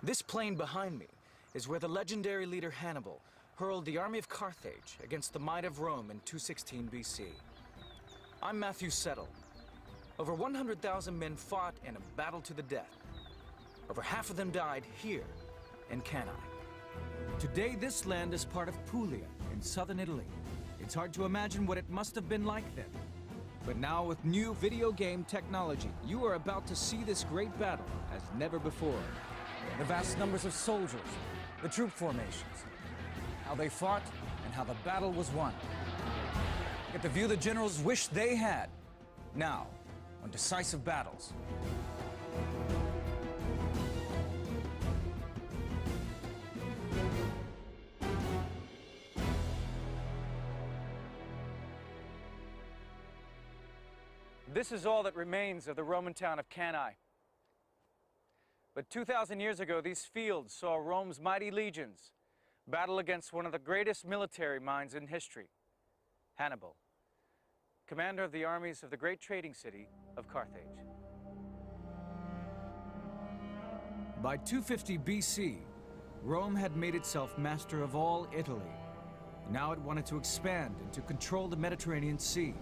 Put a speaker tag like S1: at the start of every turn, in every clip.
S1: This plain behind me is where the legendary leader Hannibal hurled the army of Carthage against the might of Rome in 216 BC. I'm Matthew Settle. Over 100,000 men fought in a battle to the death. Over half of them died here in Cannae. Today, this land is part of Puglia in southern Italy. It's hard to imagine what it must have been like then. But now, with new video game technology, you are about to see this great battle as never before. The vast numbers of soldiers, the troop formations, how they fought, and how the battle was won. Get the view the generals wished they had, now on Decisive Battles. This is all that remains of the Roman town of Cannae. But 2,000 years ago, these fields saw Rome's mighty legions battle against one of the greatest military minds in history, Hannibal, commander of the armies of the great trading city of Carthage. By 250 BC, Rome had made itself master of all Italy. Now it wanted to expand and to control the Mediterranean Sea.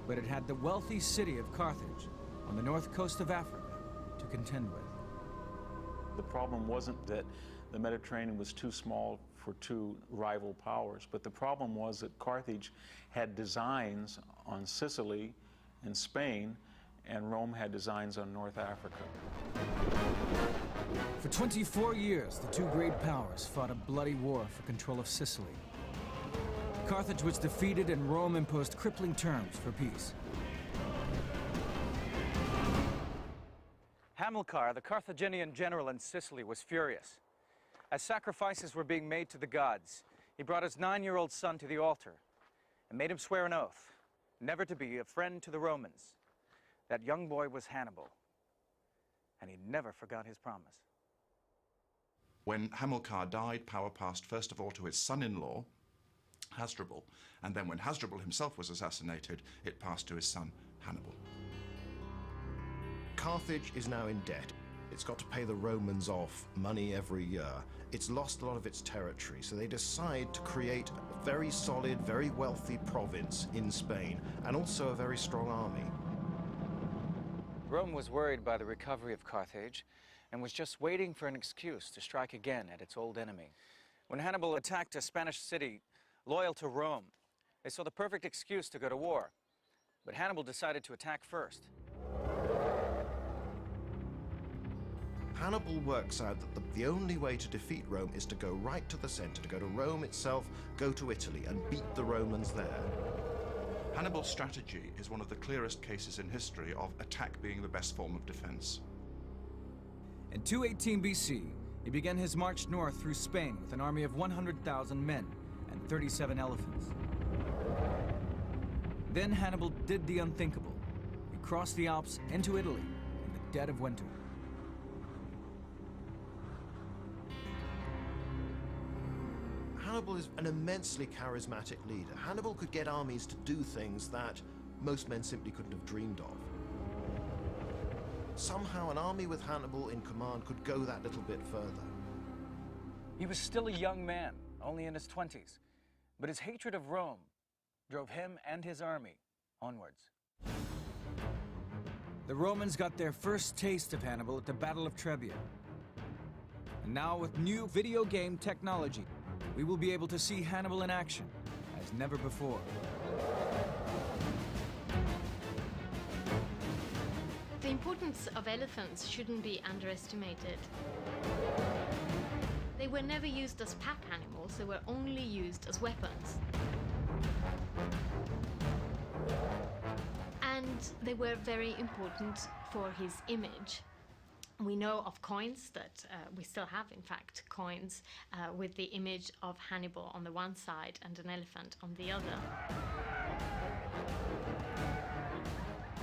S1: But it had the wealthy city of Carthage on the north coast of Africa to contend with.
S2: The problem wasn't that the Mediterranean was too small for two rival powers, but the problem was that Carthage had designs on Sicily and Spain, and Rome had designs on North Africa.
S1: For 24 years, the two great powers fought a bloody war for control of Sicily. Carthage was defeated and Rome imposed crippling terms for peace. Hamilcar, the Carthaginian general in Sicily, was furious. As sacrifices were being made to the gods, he brought his 9-year-old son to the altar and made him swear an oath, never to be a friend to the Romans. That young boy was Hannibal, and he never forgot his promise.
S3: When Hamilcar died, power passed first of all to his son-in-law, Hasdrubal, and then when Hasdrubal himself was assassinated, it passed to his son, Hannibal.
S4: Carthage is now in debt. It's got to pay the Romans off money every year. It's lost a lot of its territory, so they decide to create a very solid, very wealthy province in Spain, and also a very strong army.
S1: Rome was worried by the recovery of Carthage and was just waiting for an excuse to strike again at its old enemy. When Hannibal attacked a Spanish city loyal to Rome, they saw the perfect excuse to go to war. But Hannibal decided to attack first.
S4: Hannibal works out that the only way to defeat Rome is to go right to the center, to go to Rome itself, go to Italy, and beat the Romans there.
S3: Hannibal's strategy is one of the clearest cases in history of attack being the best form of defense.
S1: In 218 BC, he began his march north through Spain with an army of 100,000 men and 37 elephants. Then Hannibal did the unthinkable. He crossed the Alps into Italy in the dead of winter.
S4: Hannibal is an immensely charismatic leader. Hannibal could get armies to do things that most men simply couldn't have dreamed of. Somehow an army with Hannibal in command could go that little bit further.
S1: He was still a young man, only in his 20s, but his hatred of Rome drove him and his army onwards. The Romans got their first taste of Hannibal at the Battle of Trebia. And now, with new video game technology, we will be able to see Hannibal in action as never before.
S5: The importance of elephants shouldn't be underestimated. They were never used as pack animals, they were only used as weapons. And they were very important for his image. We know of coins that we still have, in fact, coins with the image of Hannibal on the one side and an elephant on the other.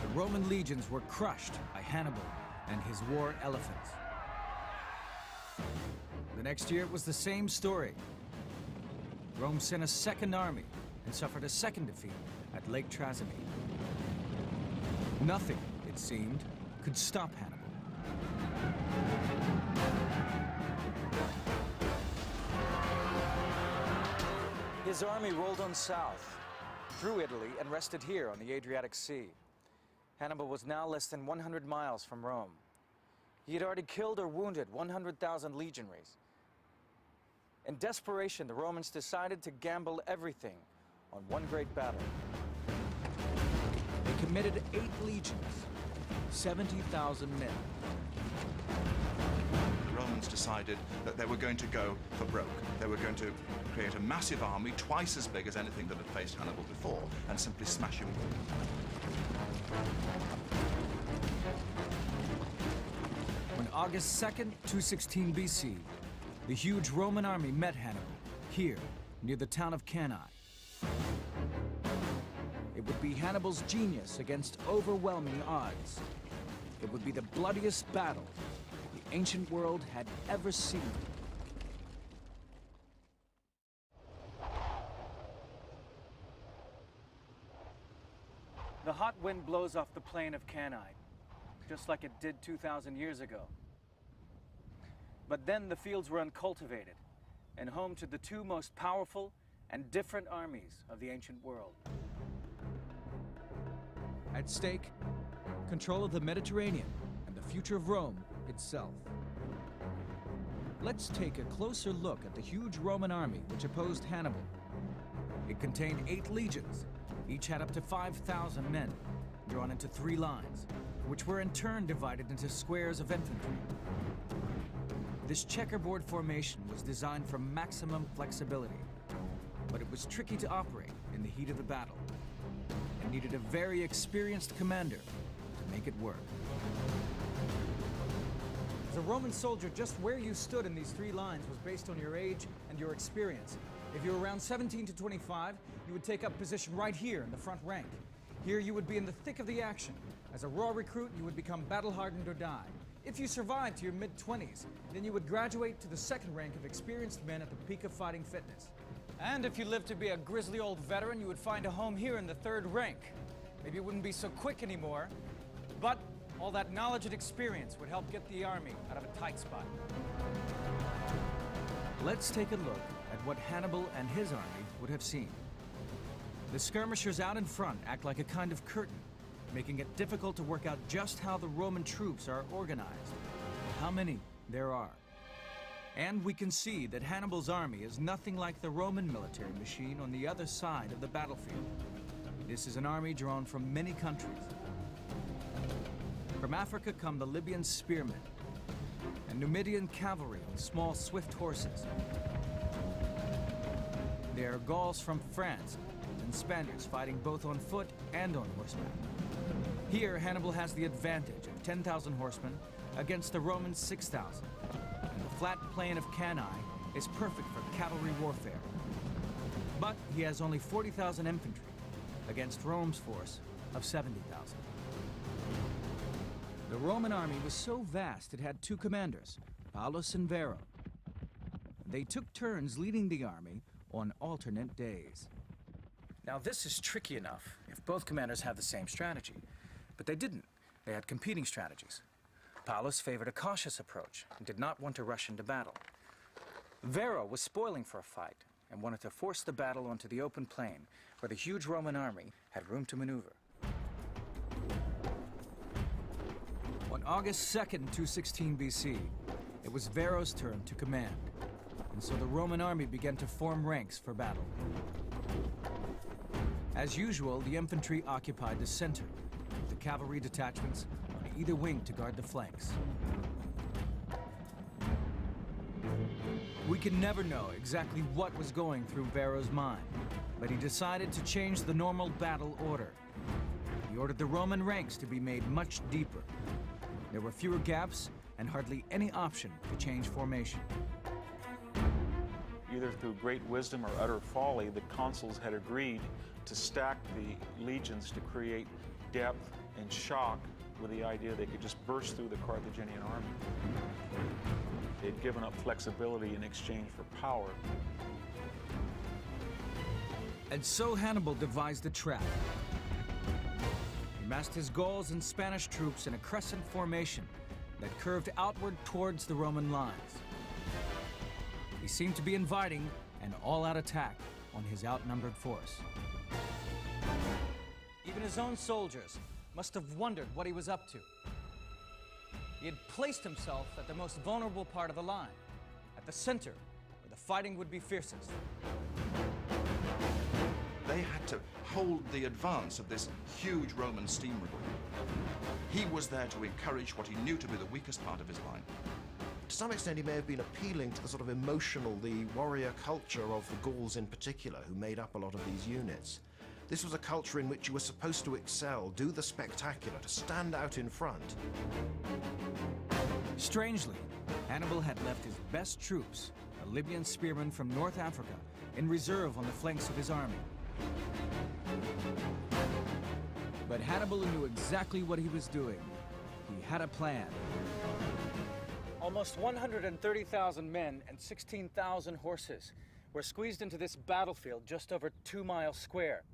S1: The Roman legions were crushed by Hannibal and his war elephants. The next year, it was the same story. Rome sent a second army and suffered a second defeat at Lake Trasimene. Nothing, it seemed, could stop Hannibal. His army rolled on south, through Italy, and rested here on the Adriatic Sea. Hannibal was now less than 100 miles from Rome. He had already killed or wounded 100,000 legionaries. In desperation, the Romans decided to gamble everything on one great battle. They committed 8 legions, 70,000 men.
S3: The Romans decided that they were going to go for broke. They were going to create a massive army, twice as big as anything that had faced Hannibal before, and simply smash him.
S1: On August 2nd, 216 BC, the huge Roman army met Hannibal, here, near the town of Cannae. It would be Hannibal's genius against overwhelming odds. It would be the bloodiest battle the ancient world had ever seen. The hot wind blows off the plain of Cannae, just like it did 2,000 years ago. But then the fields were uncultivated and home to the 2 most powerful and different armies of the ancient world. At stake, control of the Mediterranean and the future of Rome itself. Let's take a closer look at the huge Roman army which opposed Hannibal. It contained 8 legions. Each had up to 5,000 men, drawn into 3 lines, which were in turn divided into squares of infantry. This checkerboard formation was designed for maximum flexibility, but it was tricky to operate in the heat of the battle. It needed a very experienced commander to make it work. As a Roman soldier, just where you stood in these 3 lines was based on your age and your experience. If you were around 17 to 25, you would take up position right here in the front rank. Here you would be in the thick of the action. As a raw recruit, you would become battle-hardened or die. If you survived to your mid-20s, then you would graduate to the 2nd rank of experienced men at the peak of fighting fitness. And if you lived to be a grisly old veteran, you would find a home here in the 3rd rank. Maybe it wouldn't be so quick anymore, but all that knowledge and experience would help get the army out of a tight spot. Let's take a look at what Hannibal and his army would have seen. The skirmishers out in front act like a kind of curtain, making it difficult to work out just how the Roman troops are organized, how many there are. And we can see that Hannibal's army is nothing like the Roman military machine on the other side of the battlefield. This is an army drawn from many countries. From Africa come the Libyan spearmen and Numidian cavalry on small, swift horses. There are Gauls from France and Spaniards fighting both on foot and on horseback. Here, Hannibal has the advantage of 10,000 horsemen against the Roman 6,000. And the flat plain of Cannae is perfect for cavalry warfare. But he has only 40,000 infantry against Rome's force of 70,000. The Roman army was so vast it had 2 commanders, Paulus and Varro. They took turns leading the army on alternate days. Now this is tricky enough if both commanders have the same strategy. But they didn't. They had competing strategies. Paulus favored a cautious approach and did not want to rush into battle. Varro was spoiling for a fight and wanted to force the battle onto the open plain where the huge Roman army had room to maneuver. On August 2nd, 216 BC, it was Varro's turn to command, and so the Roman army began to form ranks for battle. As usual, the infantry occupied the center, with the cavalry detachments on either wing to guard the flanks. We can never know exactly what was going through Varro's mind, but he decided to change the normal battle order. He ordered the Roman ranks to be made much deeper. There were fewer gaps and hardly any option to change formation.
S2: Either through great wisdom or utter folly, the consuls had agreed to stack the legions to create depth and shock with the idea they could just burst through the Carthaginian army. They'd given up flexibility in exchange for power.
S1: And so Hannibal devised a trap. He massed his Gauls and Spanish troops in a crescent formation that curved outward towards the Roman lines. He seemed to be inviting an all-out attack on his outnumbered force. Even his own soldiers must have wondered what he was up to. He had placed himself at the most vulnerable part of the line, at the center, where the fighting would be fiercest.
S3: They had to hold the advance of this huge Roman steamroller. He was there to encourage what he knew to be the weakest part of his line.
S4: To some extent, he may have been appealing to the sort of emotional, the warrior culture of the Gauls in particular, who made up a lot of these units. This was a culture in which you were supposed to excel, do the spectacular, to stand out in front.
S1: Strangely, Hannibal had left his best troops, a Libyan spearman from North Africa, in reserve on the flanks of his army. But Hannibal knew exactly what he was doing. He had a plan. Almost 130,000 men and 16,000 horses were squeezed into this battlefield just over 2 miles square,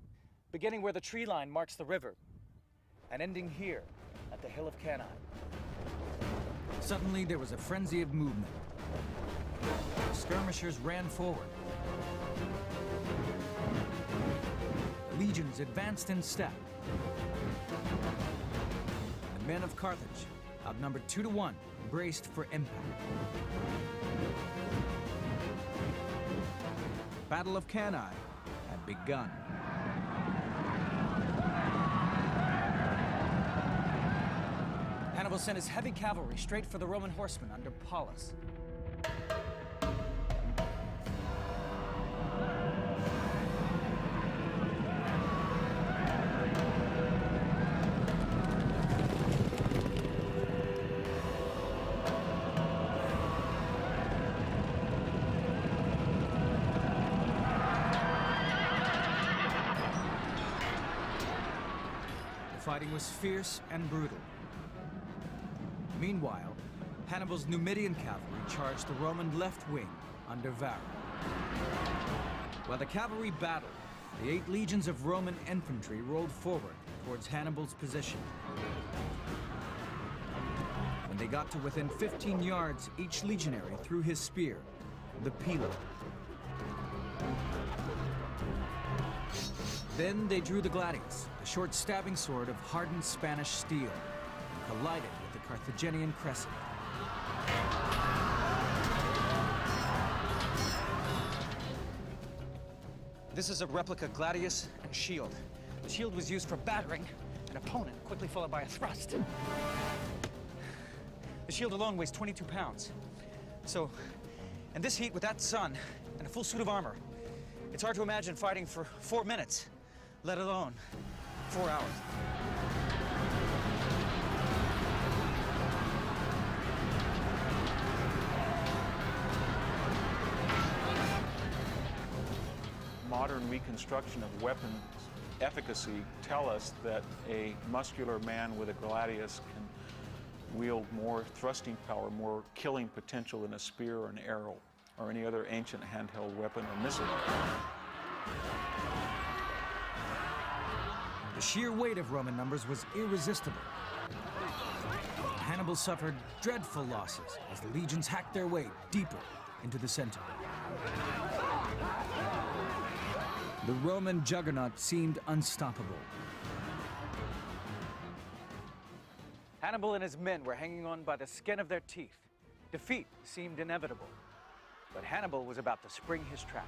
S1: beginning where the tree line marks the river, and ending here at the hill of Cannae. Suddenly, there was a frenzy of movement. The skirmishers ran forward. The legions advanced in step. The men of Carthage, outnumbered 2 to 1, braced for impact. The Battle of Cannae had begun. Hannibal sent his heavy cavalry straight for the Roman horsemen under Paulus. The fighting was fierce and brutal. Meanwhile, Hannibal's Numidian cavalry charged the Roman left wing under Varro. While the cavalry battled, the 8 legions of Roman infantry rolled forward towards Hannibal's position. When they got to within 15 yards, each legionary threw his spear, the pilo. Then they drew the gladius, the short stabbing sword of hardened Spanish steel, and collided with the Carthaginian crescent. This is a replica gladius and shield. The shield was used for battering an opponent, quickly followed by a thrust. The shield alone weighs 22 pounds. So, in this heat with that sun and a full suit of armor, it's hard to imagine fighting for 4 minutes, let alone 4 hours.
S2: Modern reconstruction of weapons efficacy tell us that a muscular man with a gladius can wield more thrusting power, more killing potential than a spear or an arrow or any other ancient handheld weapon or missile.
S1: The sheer weight of Roman numbers was irresistible. Hannibal suffered dreadful losses as the legions hacked their way deeper into the center. The Roman juggernaut seemed unstoppable. Hannibal and his men were hanging on by the skin of their teeth. Defeat seemed inevitable, but Hannibal was about to spring his trap.